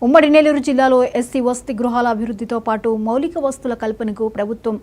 ఉమ్మడి నెల్లూరు జిల్లాలో ఎస్సీ వసతి గృహాల అభివృద్ధితో పాటు మౌలిక వస్తువుల కల్పనకు ప్రభుత్వం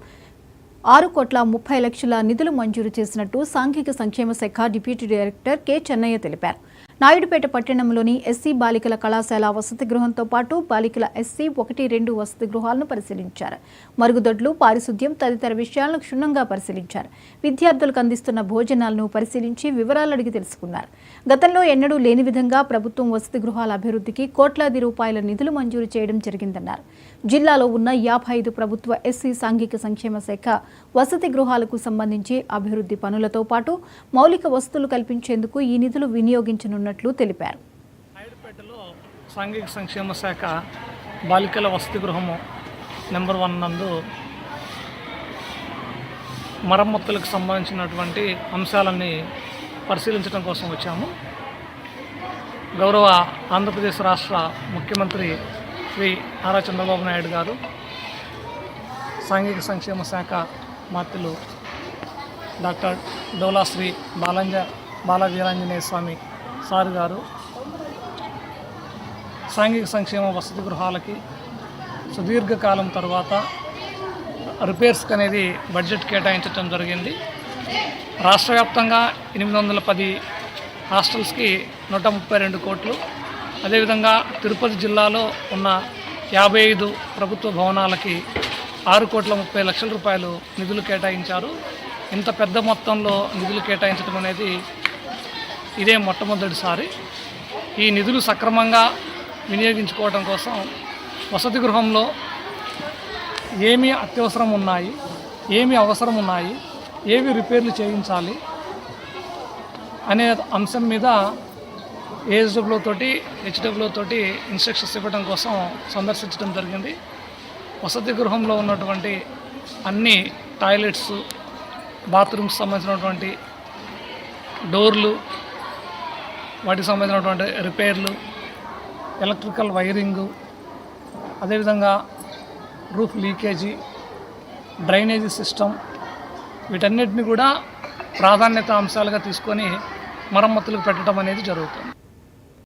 6,30,00,000 నిధులు మంజూరు చేసినట్టు సాంఘిక సంక్షేమ శాఖ డిప్యూటీ డైరెక్టర్ కె చెన్నయ్య తెలిపారు. నాయుడుపేట పట్టణంలోని ఎస్సీ బాలికల కళాశాల వసతి గృహంతో పాటు బాలికల ఎస్సీ 1-2 వసతి గృహాలను పరిశీలించారు. మరుగుదొడ్లు, పారిశుద్ధ్యం తదితర విషయాలను క్షుణ్ణంగా పరిశీలించారు. విద్యార్థులకు అందిస్తున్న భోజనాలను పరిశీలించి వివరాలు అడిగి తెలుసుకున్నారు. గతంలో ఎన్నడూ లేని విధంగా ప్రభుత్వం వసతి గృహాల అభివృద్ధికి కోట్లాది రూపాయల నిధులు మంజూరు చేయడం జరిగిందన్నారు. జిల్లాలో ఉన్న 55 ప్రభుత్వ ఎస్సీ సాంఘిక సంక్షేమ శాఖ వసతి గృహాలకు సంబంధించి అభివృద్ధి పనులతో పాటు మౌలిక వసతులు కల్పించేందుకు ఈ నిధులు వినియోగించనున్నట్లు తెలిపారు. నాయుడుపేటలో సాంఘిక సంక్షేమ శాఖ బాలికల వసతి గృహము నెంబర్ 1 నందు మరమ్మతులకు సంబంధించినటువంటి అంశాలన్నీ పరిశీలించడం కోసం వచ్చాము. గౌరవ ఆంధ్రప్రదేశ్ రాష్ట్ర ముఖ్యమంత్రి శ్రీ నారా చంద్రబాబు నాయుడు గారు, సాంఘిక సంక్షేమ శాఖ మంత్రులు డాక్టర్ డోలా శ్రీ బాల వీరాంజనేయ స్వామి సార్ గారు సాంఘిక సంక్షేమ వసతి గృహాలకి సుదీర్ఘకాలం తర్వాత రిపేర్స్కి అనేది బడ్జెట్ కేటాయించడం జరిగింది. రాష్ట్ర వ్యాప్తంగా 810 హాస్టల్స్కి 132 కోట్లు, అదేవిధంగా తిరుపతి జిల్లాలో ఉన్న 55 ప్రభుత్వ భవనాలకి 6,30,00,000 రూపాయలు నిధులు కేటాయించారు. ఇంత పెద్ద మొత్తంలో నిధులు కేటాయించడం అనేది ఇదే మొట్టమొదటిసారి. ఈ నిధులు సక్రమంగా వినియోగించుకోవడం కోసం వసతి గృహంలో ఏమి అత్యవసరం ఉన్నాయి, ఏమి అవసరం ఉన్నాయి, ఏవి రిపేర్లు చేయించాలి అనే అంశం మీద ఏఎస్డబ్ల్యూ తోటి హెచ్డబ్ల్యూ తోటి ఇన్స్ట్రక్షన్స్ ఇవ్వడం కోసం సందర్శించడం జరిగింది. వసతి గృహంలో ఉన్నటువంటి అన్ని టాయిలెట్స్, బాత్రూమ్స్ సంబంధించినటువంటి డోర్లు, వాటికి సంబంధించినటువంటి రిపేర్లు, ఎలక్ట్రికల్ వైరింగు, అదేవిధంగా రూఫ్ లీకేజీ, డ్రైనేజీ సిస్టమ్, వీటన్నిటిని కూడా ప్రాధాన్యత అంశాలుగా తీసుకొని మరమ్మతులకు పెట్టడం అనేది జరుగుతుంది.